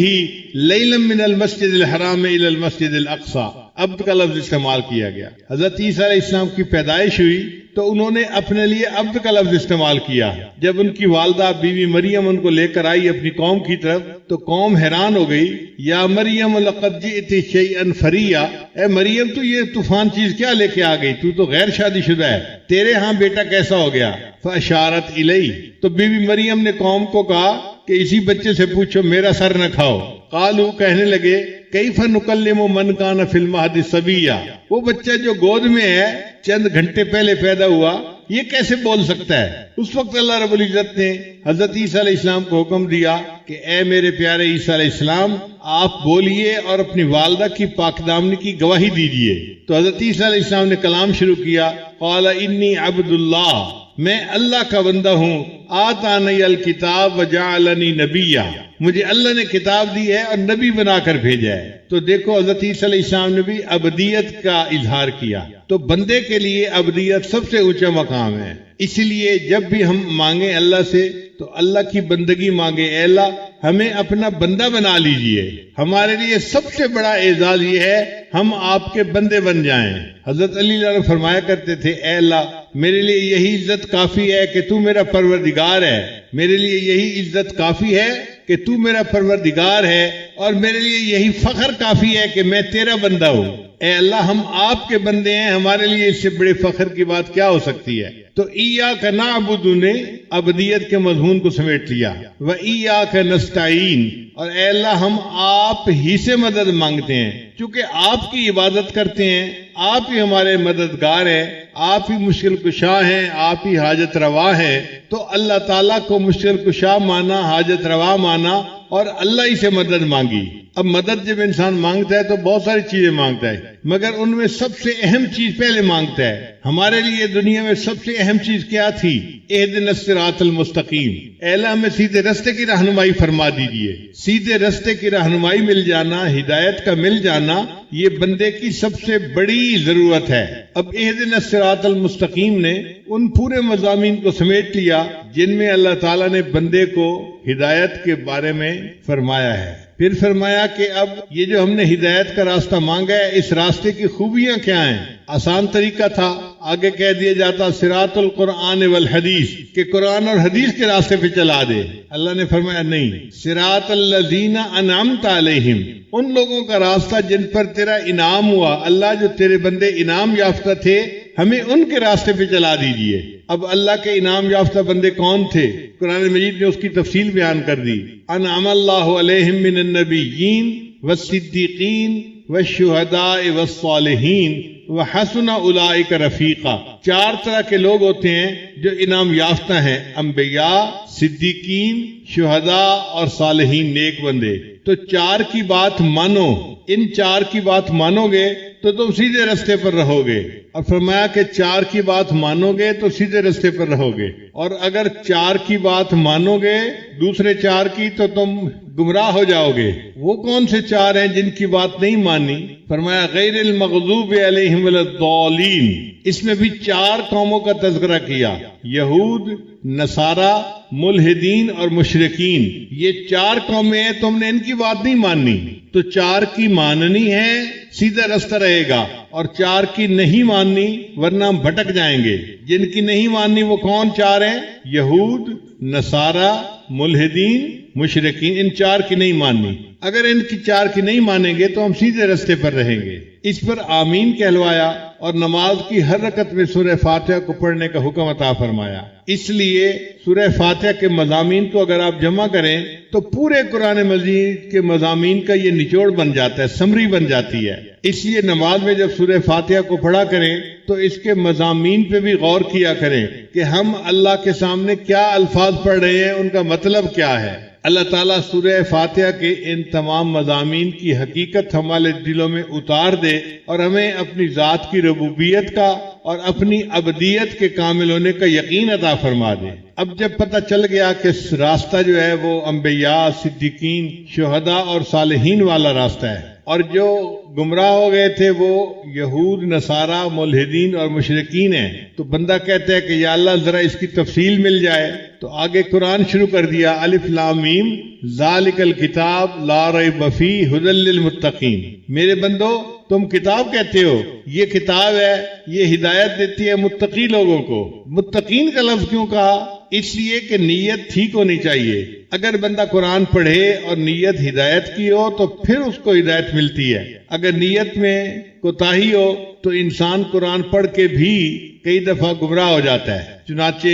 لیلا من المسجد الحرام الی المسجد الاقصی، عبد کا لفظ استعمال کیا گیا۔ حضرت عیسیٰ علیہ السلام کی پیدائش ہوئی تو انہوں نے اپنے لیے عبد کا لفظ استعمال کیا۔ جب ان کی والدہ بیوی مریم ان کو لے کر آئی اپنی قوم کی طرف تو قوم حیران ہو گئی، یا مریم لقد جئت شیئا فریا، اے مریم تو یہ طوفان چیز کیا لے کے آ گئی، تو تو غیر شادی شدہ ہے، تیرے ہاں بیٹا کیسا ہو گیا؟ فاشارت الیہ، تو بیوی مریم نے قوم کو کہا کہ اسی بچے سے پوچھو، میرا سر نہ کھاؤ۔ قالو، کہنے لگے کیف نکلم من کان فی المہد صبیا، وہ بچہ جو گود میں ہے چند گھنٹے پہلے پیدا ہوا، یہ کیسے بول سکتا ہے؟ اس وقت اللہ رب العزت نے حضرت عیسیٰ علیہ السلام کو حکم دیا کہ اے میرے پیارے عیسیٰ علیہ السلام آپ بولیے اور اپنی والدہ کی پاک دامنی کی گواہی دیجیے۔ تو حضرت عیسیٰ علیہ السلام نے کلام شروع کیا، قال انی عبد اللہ، میں اللہ کا بندہ ہوں، آتانی الکتاب وجعلنی نبیا، مجھے اللہ نے کتاب دی ہے اور نبی بنا کر بھیجا ہے۔ تو دیکھو حضرت عیسیٰ علیہ السلام نے بھی عبدیت کا اظہار کیا۔ تو بندے کے لیے عبدیت سب سے اونچا مقام ہے، اس لیے جب بھی ہم مانگیں اللہ سے تو اللہ کی بندگی مانگے، اے اللہ ہمیں اپنا بندہ بنا لیجئے۔ ہمارے لیے سب سے بڑا اعزاز یہ ہے ہم آپ کے بندے بن جائیں۔ حضرت علی اللہ عنہ فرمایا کرتے تھے، اے اللہ میرے لیے یہی عزت کافی ہے کہ تو میرا پروردگار ہے، میرے لیے یہی عزت کافی ہے کہ تو میرا پروردگار ہے، اور میرے لیے یہی فخر کافی ہے کہ میں تیرا بندہ ہوں۔ اے اللہ ہم آپ کے بندے ہیں، ہمارے لیے اس سے بڑے فخر کی بات کیا ہو سکتی ہے؟ تو ایاک نعبد نے عبدیت کے مضمون کو سمیٹ لیا، و ایاک نستعین، اور اے اللہ ہم آپ ہی سے مدد مانگتے ہیں، چونکہ آپ کی عبادت کرتے ہیں، آپ ہی ہمارے مددگار ہیں، آپ ہی مشکل کشا ہیں، آپ ہی حاجت روا ہیں۔ تو اللہ تعالیٰ کو مشکل کشا مانا، حاجت روا مانا، اور اللہ ہی سے مدد مانگی۔ اب مدد جب انسان مانگتا ہے تو بہت ساری چیزیں مانگتا ہے، مگر ان میں سب سے اہم چیز پہلے مانگتا ہے۔ ہمارے لیے دنیا میں سب سے اہم چیز کیا تھی؟ اہدنا الصراط المستقیم، اے اللہ ہمیں سیدھے رستے کی رہنمائی فرما دیجیے۔ سیدھے رستے کی رہنمائی مل جانا، ہدایت کا مل جانا، یہ بندے کی سب سے بڑی ضرورت ہے۔ اب اہدنا الصراط المستقیم نے ان پورے مضامین کو سمیٹ لیا جن میں اللہ تعالیٰ نے بندے کو ہدایت کے بارے میں فرمایا ہے۔ پھر فرمایا کہ اب یہ جو ہم نے ہدایت کا راستہ مانگا ہے، اس راستے کی خوبیاں کیا ہیں؟ آسان طریقہ تھا، آگے کہہ دیا جاتا صراط القرآن والحدیث، کہ قرآن اور حدیث کے راستے پہ چلا دے۔ اللہ نے فرمایا نہیں، صراط الذین انعمت علیہم، ان لوگوں کا راستہ جن پر تیرا انعام ہوا، اللہ جو تیرے بندے انعام یافتہ تھے، ہمیں ان کے راستے پہ چلا دیجیے۔ اب اللہ کے انعام یافتہ بندے کون تھے؟ قرآن مجید نے اس کی تفصیل بیان کر دی۔ انعم اللہ علیہم من النبیین والصدیقین والشہداء والصالحین وحسن اولئک رفیقا۔ چار طرح کے لوگ ہوتے ہیں جو انعام یافتہ ہیں، انبیاء، صدیقین، شہداء اور صالحین، نیک بندے۔ تو چار کی بات مانو، ان چار کی بات مانو گے تو تم سیدھے رستے پر رہو گے۔ اور فرمایا کہ چار کی بات مانو گے تو سیدھے رستے پر رہو گے، اور اگر چار کی بات مانو گے دوسرے چار کی تو تم گمراہ ہو جاؤ گے۔ وہ کون سے چار ہیں جن کی بات نہیں مانی؟ فرمایا غیر المغضوب علیہم ولا الضالین۔ اس میں بھی چار قوموں کا تذکرہ کیا، یہود، نصارہ، ملحدین اور مشرکین۔ یہ چار قومیں ہیں، تم نے ان کی بات نہیں ماننی، تو چار کی ماننی ہے، سیدھا رستہ رہے گا، اور چار کی نہیں ماننی ورنہ ہم بھٹک جائیں گے۔ جن کی نہیں ماننی وہ کون چار ہیں؟ یہود، نصارہ، ملحدین، مشرکین، ان چار کی نہیں ماننی۔ اگر ان کی چار کی نہیں مانیں گے تو ہم سیدھے رستے پر رہیں گے۔ اس پر آمین کہلوایا اور نماز کی ہر رکعت میں سورہ فاتحہ کو پڑھنے کا حکم عطا فرمایا۔ اس لیے سورہ فاتحہ کے مضامین کو اگر آپ جمع کریں تو پورے قرآن مجید کے مضامین کا یہ نچوڑ بن جاتا ہے، سمری بن جاتی ہے۔ اس لیے نماز میں جب سورہ فاتحہ کو پڑھا کریں تو اس کے مضامین پہ بھی غور کیا کریں کہ ہم اللہ کے سامنے کیا الفاظ پڑھ رہے ہیں، ان کا مطلب کیا ہے۔ اللہ تعالیٰ سورہ فاتحہ کے ان تمام مضامین کی حقیقت ہمارے دلوں میں اتار دے اور ہمیں اپنی ذات کی ربوبیت کا اور اپنی عبدیت کے کامل ہونے کا یقین عطا فرما دے۔ اب جب پتہ چل گیا کہ راستہ جو ہے وہ انبیاء، صدیقین، شہداء اور صالحین والا راستہ ہے، اور جو گمراہ ہو گئے تھے وہ یہود، نصارہ، ملحدین اور مشرکین ہیں، تو بندہ کہتا ہے کہ یا اللہ ذرا اس کی تفصیل مل جائے۔ تو آگے قرآن شروع کر دیا، الف لام میم ذالک الکتاب لا ریب فیہ ھدی للمتقین۔ میرے بندو تم کتاب کہتے ہو، یہ کتاب ہے، یہ ہدایت دیتی ہے متقی لوگوں کو۔ متقین کا لفظ کیوں کہا؟ اس لیے کہ نیت ٹھیک ہونی چاہیے۔ اگر بندہ قرآن پڑھے اور نیت ہدایت کی ہو تو پھر اس کو ہدایت ملتی ہے۔ اگر نیت میں کوتاہی ہو تو انسان قرآن پڑھ کے بھی کئی دفعہ گمراہ ہو جاتا ہے۔ چنانچہ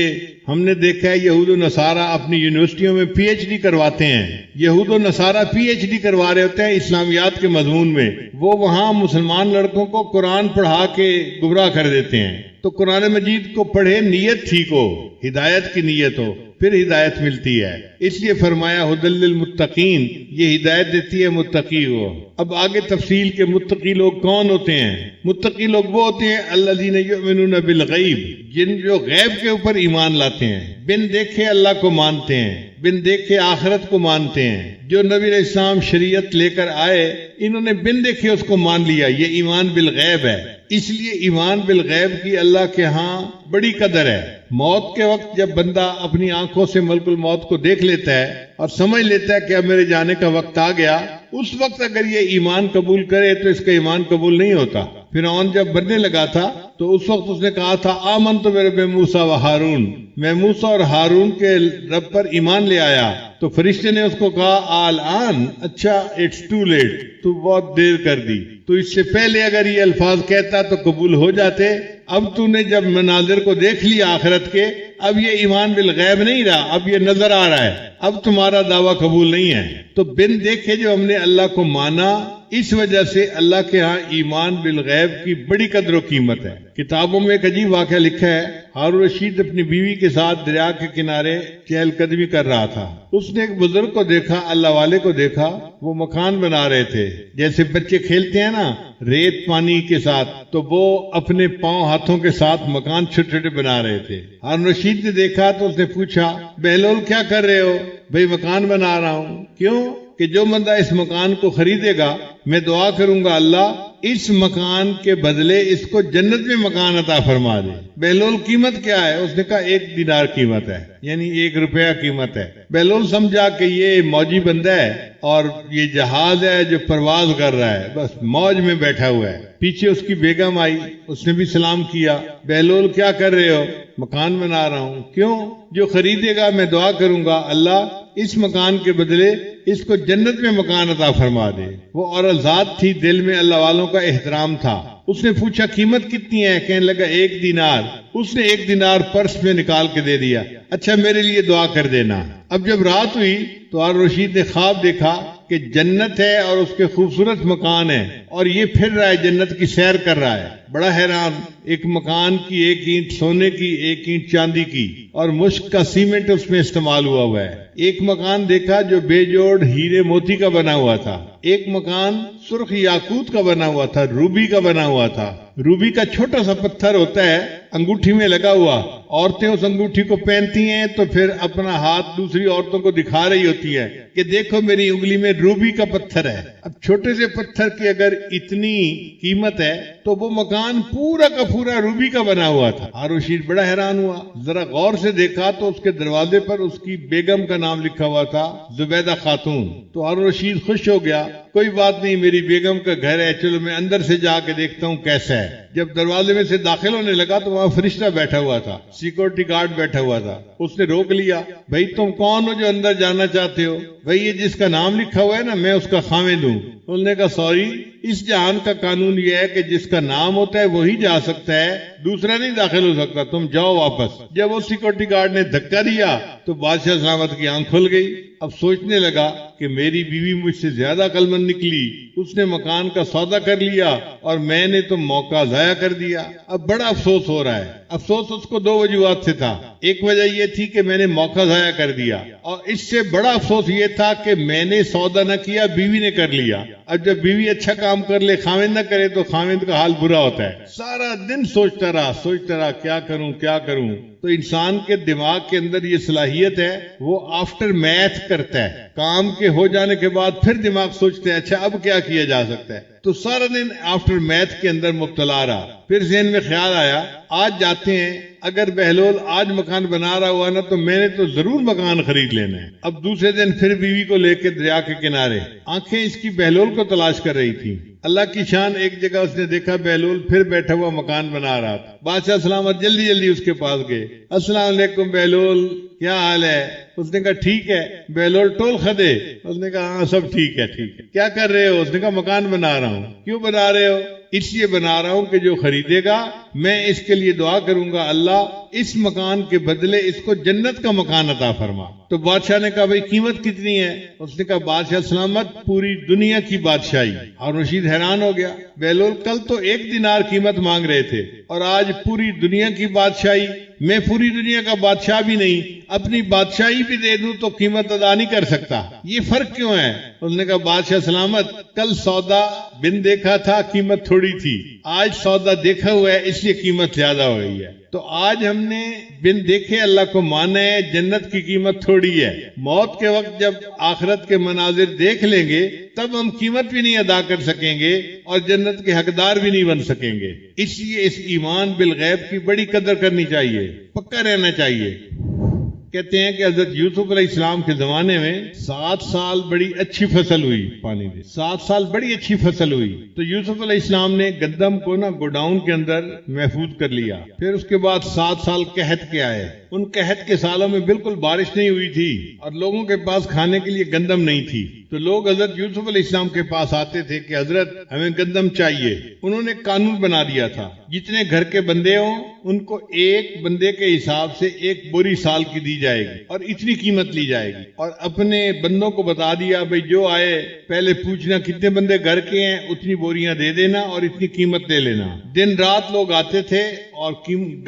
ہم نے دیکھا ہے یہود و نصارہ اپنی یونیورسٹیوں میں پی ایچ ڈی کرواتے ہیں. یہود و نصارہ پی ایچ ڈی کروا رہے ہوتے ہیں اسلامیات کے مضمون میں. وہ وہاں مسلمان لڑکوں کو قرآن پڑھا کے گمراہ کر دیتے ہیں. تو قرآن مجید کو پڑھے، نیت ٹھیک ہو، ہدایت کی نیت ہو، پھر ہدایت ملتی ہے. اس لیے فرمایا ھدی للمتقین، یہ ہدایت دیتی ہے متقی کو. اب آگے تفصیل کے متقی لوگ کون ہوتے ہیں. متقی لوگ وہ ہوتے ہیں الذین یؤمنون بالغیب، جن جو غیب کے اوپر ایمان لاتے ہیں، بن دیکھے اللہ کو مانتے ہیں، بن دیکھے آخرت کو مانتے ہیں. جو نبی علیہ السلام شریعت لے کر آئے، انہوں نے بن دیکھے اس کو مان لیا. یہ ایمان بالغیب ہے. اس لیے ایمان بالغیب کی اللہ کے ہاں بڑی قدر ہے. موت کے وقت جب بندہ اپنی آنکھوں سے ملک الموت کو دیکھ لیتا ہے اور سمجھ لیتا ہے کہ اب میرے جانے کا وقت آ گیا، اس وقت اگر یہ ایمان قبول کرے تو اس کا ایمان قبول نہیں ہوتا. فرعون جب مرنے لگا تھا تو اس وقت اس نے کہا تھا آمنت برب موسیٰ و ہارون، میں موسیٰ اور ہارون کے رب پر ایمان لے آیا. تو فرشتے نے اس کو کہا آلآن، اچھا اٹس ٹو لیٹ، تو بہت دیر کر دی. تو اس سے پہلے اگر یہ الفاظ کہتا تو قبول ہو جاتے. اب تو نے جب مناظر کو دیکھ لیا آخرت کے، اب یہ ایمان بالغیب نہیں رہا، اب یہ نظر آ رہا ہے، اب تمہارا دعویٰ قبول نہیں ہے. تو بن دیکھے جو ہم نے اللہ کو مانا، اس وجہ سے اللہ کے ہاں ایمان بالغیب کی بڑی قدر و قیمت ہے. کتابوں میں ایک عجیب واقعہ لکھا ہے. ہارون رشید اپنی بیوی کے ساتھ دریا کے کنارے چہل قدمی کر رہا تھا. اس نے ایک بزرگ کو دیکھا، اللہ والے کو دیکھا، وہ مکان بنا رہے تھے. جیسے بچے کھیلتے ہیں نا ریت پانی کے ساتھ، تو وہ اپنے پاؤں ہاتھوں کے ساتھ مکان چھوٹے چھوٹے بنا رہے تھے. ہارون رشید نے دیکھا تو اس نے پوچھا بہلول کیا کر رہے ہو؟ بھئی مکان بنا رہا ہوں. کیوں؟ کہ جو بندہ اس مکان کو خریدے گا میں دعا کروں گا اللہ اس مکان کے بدلے اس کو جنت میں مکان عطا فرما دے. بہلول قیمت کیا ہے؟ اس نے کہا 1 دینار قیمت ہے، یعنی 1 روپیہ قیمت ہے. بہلول سمجھا کہ یہ موجی بندہ ہے اور یہ جہاز ہے جو پرواز کر رہا ہے، بس موج میں بیٹھا ہوا ہے. پیچھے اس کی بیگم آئی، اس نے بھی سلام کیا. بہلول کیا کر رہے ہو؟ مکان بنا رہا ہوں. کیوں؟ جو خریدے گا میں دعا کروں گا اللہ اس مکان کے بدلے اس کو جنت میں مکان عطا فرما دے. وہ عورت ذات تھی، دل میں اللہ والوں کا احترام تھا. اس نے پوچھا قیمت کتنی ہے؟ کہنے لگا 1 دینار. اس نے 1 دینار پرس میں نکال کے دے دیا. اچھا میرے لیے دعا کر دینا. اب جب رات ہوئی تو ہارون رشید نے خواب دیکھا کہ جنت ہے اور اس کے خوبصورت مکان ہے اور یہ پھر رہا ہے، جنت کی سیر کر رہا ہے. بڑا حیران، ایک مکان کی 1 اینٹ سونے کی، 1 اینٹ چاندی کی، اور مشک کا سیمنٹ اس میں استعمال ہوا ہے. ایک مکان دیکھا جو بے جوڑ ہیرے موتی کا بنا ہوا تھا. ایک مکان سرخ یاقوت کا بنا ہوا تھا، روبی کا بنا ہوا تھا. روبی کا چھوٹا سا پتھر ہوتا ہے انگوٹھی میں لگا ہوا. عورتیں اس انگوٹھی کو پہنتی ہیں تو پھر اپنا ہاتھ دوسری عورتوں کو دکھا رہی ہوتی ہے کہ دیکھو میری انگلی میں روبی کا پتھر ہے. اب چھوٹے سے پتھر کی اگر اتنی قیمت ہے تو وہ مکان پورا کا پورا روبی کا بنا ہوا تھا. ہارون رشید بڑا حیران ہوا. ذرا غور سے دیکھا تو اس کے دروازے پر اس کی بیگم کا نام لکھا ہوا تھا، زبیدہ خاتون. تو ہارون رشید خوش ہو گیا. کوئی بات نہیں، میری بیگم کا گھر ہے، چلو میں اندر سے جا کے دیکھتا ہوں کیسا ہے. جب دروازے میں سے داخل ہونے لگا تو وہاں فرشتہ بیٹھا ہوا تھا، سیکورٹی گارڈ بیٹھا ہوا تھا. اس نے روک لیا. بھائی تم کون ہو جو اندر جانا چاہتے ہو؟ بھائی یہ جس کا نام لکھا ہوا ہے نا میں اس کا خاوند ہوں. انہوں نے کہا سوری، اس جہان کا قانون یہ ہے کہ جس کا نام ہوتا ہے وہی جا سکتا ہے، دوسرا نہیں داخل ہو سکتا، تم جاؤ واپس. جب وہ سیکورٹی گارڈ نے دھکا دیا تو بادشاہ سلامت کی آنکھ کھل گئی. اب سوچنے لگا کہ میری بیوی مجھ سے زیادہ عقل مند نکلی، اس نے مکان کا سودا کر لیا اور میں نے تو موقع ضائع کر دیا. اب بڑا افسوس ہو رہا ہے. افسوس اس کو 2 وجوہات سے تھا. ایک وجہ یہ تھی کہ میں نے موقع ضائع کر دیا، اور اس سے بڑا افسوس یہ تھا کہ میں نے سودا نہ کیا، بیوی نے کر لیا. اب جب بیوی اچھا کام کر لے خاوند نہ کرے تو خاوند کا حال برا ہوتا ہے. سارا دن سوچتا رہا کیا کروں. تو انسان کے دماغ کے اندر یہ صلاحیت ہے، وہ آفٹر میتھ کرتا ہے. کام کے ہو جانے کے بعد پھر دماغ سوچتے ہیں اچھا اب کیا کیا جا سکتا ہے. تو سارا دن آفٹر میتھ کے اندر مبتلا رہا. پھر ذہن میں خیال آیا آج جاتے ہیں، اگر بہلول آج مکان بنا رہا ہوا نا تو میں نے تو ضرور مکان خرید لینا ہے. اب دوسرے دن پھر بیوی کو لے کے دریا کے کنارے، آنکھیں اس کی بہلول کو تلاش کر رہی تھی. اللہ کی شان، ایک جگہ اس نے دیکھا بہلول پھر بیٹھا ہوا مکان بنا رہا تھا. بادشاہ سلامت جلدی اس کے پاس گئے. السلام علیکم بہلول، کیا حال ہے؟ اس نے کہا ٹھیک ہے. بہلول ٹول خدے؟ اس نے کہا ہاں سب ٹھیک ہے. کیا کر رہے ہو؟ اس نے کہا مکان بنا رہا ہوں. کیوں بنا رہے ہو؟ اس لیے بنا رہا ہوں کہ جو خریدے گا میں اس کے لیے دعا کروں گا اللہ اس مکان کے بدلے اس کو جنت کا مکان عطا فرما۔ تو بادشاہ نے کہا بھئی قیمت کتنی ہے؟ اس نے کہا بادشاہ سلامت پوری دنیا کی بادشاہی۔ ہارون رشید حیران ہو گیا، بہلول کل تو 1 دینار قیمت مانگ رہے تھے اور آج پوری دنیا کی بادشاہی۔ میں پوری دنیا کا بادشاہ بھی نہیں، اپنی بادشاہی بھی دے دوں تو قیمت ادا نہیں کر سکتا، یہ فرق کیوں ہے؟ اس نے کہا بادشاہ سلامت کل سودا بن دیکھا تھا قیمت تھوڑی تھی، آج سودا دیکھا ہوا ہے اس لیے قیمت زیادہ ہو گئی ہے۔ تو آج ہم نے بن دیکھے اللہ کو مانا ہے، جنت کی قیمت تھوڑی ہے۔ موت کے وقت جب آخرت کے مناظر دیکھ لیں گے تب ہم قیمت بھی نہیں ادا کر سکیں گے اور جنت کے حقدار بھی نہیں بن سکیں گے۔ اس لیے اس ایمان بالغیب کی بڑی قدر کرنی چاہیے، پکا رہنا چاہیے۔ کہتے ہیں کہ حضرت یوسف علیہ السلام کے زمانے میں 7 سال بڑی اچھی فصل ہوئی، پانی دے 7 سال بڑی اچھی فصل ہوئی۔ تو یوسف علیہ السلام نے گندم کو گوڈاؤن کے اندر محفوظ کر لیا۔ پھر اس کے بعد 7 سال قحط کے آئے۔ ان قحط کے سالوں میں بالکل بارش نہیں ہوئی تھی اور لوگوں کے پاس کھانے کے لیے گندم نہیں تھی۔ تو لوگ حضرت یوسف علیہ السلام کے پاس آتے تھے کہ حضرت ہمیں گندم چاہیے۔ انہوں نے قانون بنا دیا تھا جتنے گھر کے بندے ہوں ان کو ایک بندے کے حساب سے 1 بوری سال کی دی جائے گی اور اتنی قیمت لی جائے گی۔ اور اپنے بندوں کو بتا دیا بھئی جو آئے پہلے پوچھنا کتنے بندے گھر کے ہیں، اتنی بوریاں دے دینا اور اتنی قیمت لے لینا۔ دن رات لوگ آتے تھے اور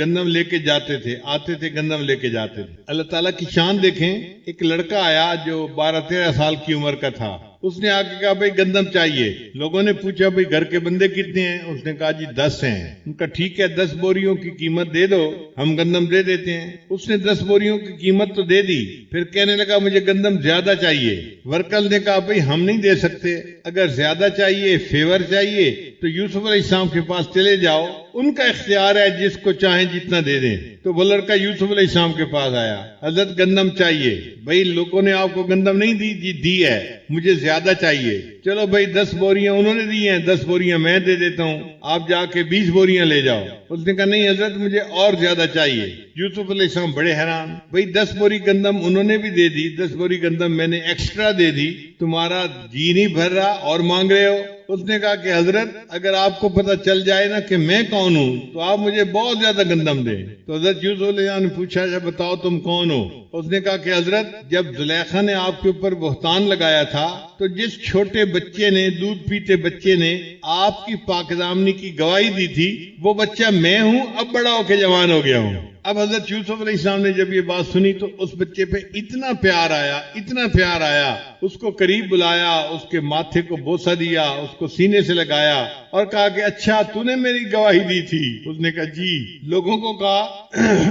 گندم لے کے جاتے تھے، آتے تھے گندم لے کے جاتے تھے۔ اللہ تعالیٰ کی شان دیکھیں، ایک لڑکا آیا جو 12-13 سال کی عمر کا تھا، اس نے آگے کہا بھئی گندم چاہیے۔ لوگوں نے پوچھا بھئی گھر کے بندے کتنے ہیں؟ اس نے کہا جی 10 ہیں۔ ان کا ٹھیک ہے 10 بوریوں کی قیمت دے دو، ہم گندم دے دیتے ہیں۔ اس نے 10 بوریوں کی قیمت تو دے دی، پھر کہنے لگا مجھے گندم زیادہ چاہیے۔ ورکل نے کہا بھئی ہم نہیں دے سکتے، اگر زیادہ چاہیے فیور چاہیے تو یوسف علیہ السلام کے پاس چلے جاؤ، ان کا اختیار ہے جس کو چاہیں جتنا دے دیں۔ تو وہ لڑکا یوسف علیہ السلام کے پاس آیا، حضرت گندم چاہیے۔ بھئی لوگوں نے آپ کو گندم نہیں دی؟ جی دی ہے، مجھے زیادہ چاہیے۔ چلو بھئی 10 بوریاں انہوں نے دی ہیں، 10 بوریاں میں دے دیتا ہوں، آپ جا کے 20 بوریاں لے جاؤ۔ اس نے کہا نہیں حضرت مجھے اور زیادہ چاہیے۔ یوسف علیہ السلام بڑے حیران، بھئی 10 بوری گندم انہوں نے بھی دے دی، 10 بوری گندم میں نے ایکسٹرا دے دی، تمہارا جی نہیں بھر رہا اور مانگ رہے ہو؟ اس نے کہا کہ حضرت اگر آپ کو پتہ چل جائے نا کہ میں کون ہوں تو آپ مجھے بہت زیادہ گندم دیں۔ تو حضرت یوسف علیہ السلام نے پوچھا اچھا بتاؤ تم کون ہو؟ اس نے کہا کہ حضرت جب زلیخا نے آپ کے اوپر بہتان لگایا تھا تو جس چھوٹے بچے نے، دودھ پیتے بچے نے آپ کی پاک دامنی کی گواہی دی تھی وہ بچہ میں ہوں، اب بڑا ہو کے جوان ہو گیا ہوں۔ اب حضرت یوسف علیہ السلام نے جب یہ بات سنی تو اس بچے پہ اتنا پیار آیا، اتنا پیار آیا، اس کو قریب بلایا، اس کے ماتھے کو بوسہ دیا، اس کو سینے سے لگایا اور کہا کہ اچھا تو نے میری گواہی دی تھی؟ اس نے کہا جی۔ لوگوں کو کہا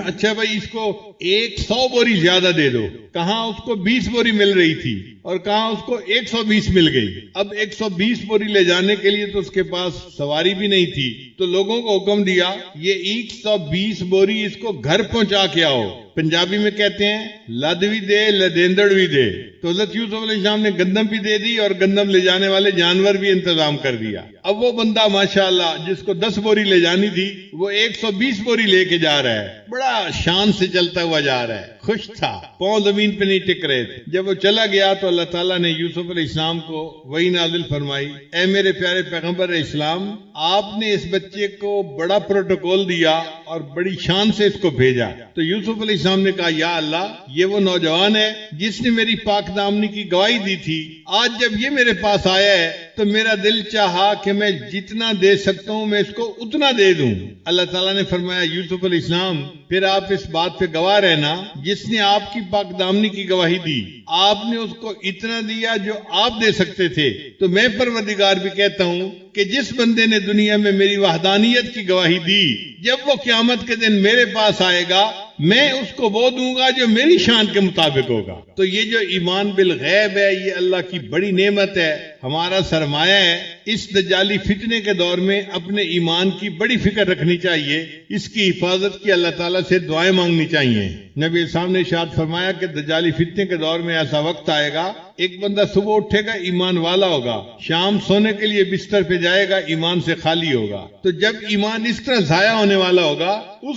اچھا بھائی اس کو 100 بوری زیادہ دے دو۔ کہاں اس کو 20 بوری مل رہی تھی اور کہاں اس کو 120 مل گئی۔ اب 120 بوری لے جانے کے لیے تو اس کے پاس سواری بھی نہیں تھی، تو لوگوں کو حکم دیا یہ 120 بوری اس کو گھر پہنچا کے آؤ۔ پنجابی میں کہتے ہیں لد بھی دے لدیندڑ بھی دے۔ تو حضرت یوسف علیہ السلام نے گندم بھی دے دی اور گندم لے جانے والے جانور بھی انتظام کر دیا۔ اب وہ بندہ ماشاءاللہ جس کو 10 بوری لے جانی تھی وہ 120 بوری لے کے جا رہا ہے، بڑا شان سے چلتا ہوا جا رہا ہے، خوش تھا، پاؤں زمین پہ نہیں ٹک رہے تھے۔ جب وہ چلا گیا تو اللہ تعالیٰ نے یوسف علیہ السلام کو وحی نازل فرمائی، اے میرے پیارے پیغمبر علیہ السلام آپ نے اس بچے کو بڑا پروٹوکول دیا اور بڑی شان سے اس کو بھیجا۔ تو یوسف علیہ السلام نے کہا یا اللہ یہ وہ نوجوان ہے جس نے میری پاک دامنی کی گواہی دی تھی، آج جب یہ میرے پاس آیا ہے تو میرا دل چاہا کہ میں جتنا دے سکتا ہوں میں اس کو اتنا دے دوں۔ اللہ تعالیٰ نے فرمایا یوسف علیہ السلام پھر آپ اس بات پہ گواہ رہنا جس نے آپ کی پاک دامنی کی گواہی دی آپ نے اس کو اتنا دیا جو آپ دے سکتے تھے، تو میں پروردگار بھی کہتا ہوں کہ جس بندے نے دنیا میں میری وحدانیت کی گواہی دی جب وہ قیامت کے دن میرے پاس آئے گا میں اس کو وہ دوں گا جو میری شان کے مطابق ہوگا۔ تو یہ جو ایمان بالغیب ہے یہ اللہ کی بڑی نعمت ہے، ہمارا سرمایہ ہے۔ اس دجالی فتنے کے دور میں اپنے ایمان کی بڑی فکر رکھنی چاہیے، اس کی حفاظت کی اللہ تعالیٰ سے دعائیں مانگنی چاہیے۔ نبی صاحب نے ارشاد فرمایا کہ دجالی فتنے کے دور میں ایسا وقت آئے گا ایک بندہ صبح اٹھے گا ایمان والا ہوگا، شام سونے کے لیے بستر پہ جائے گا ایمان سے خالی ہوگا۔ تو جب ایمان اس طرح ضائع ہونے والا ہوگا اس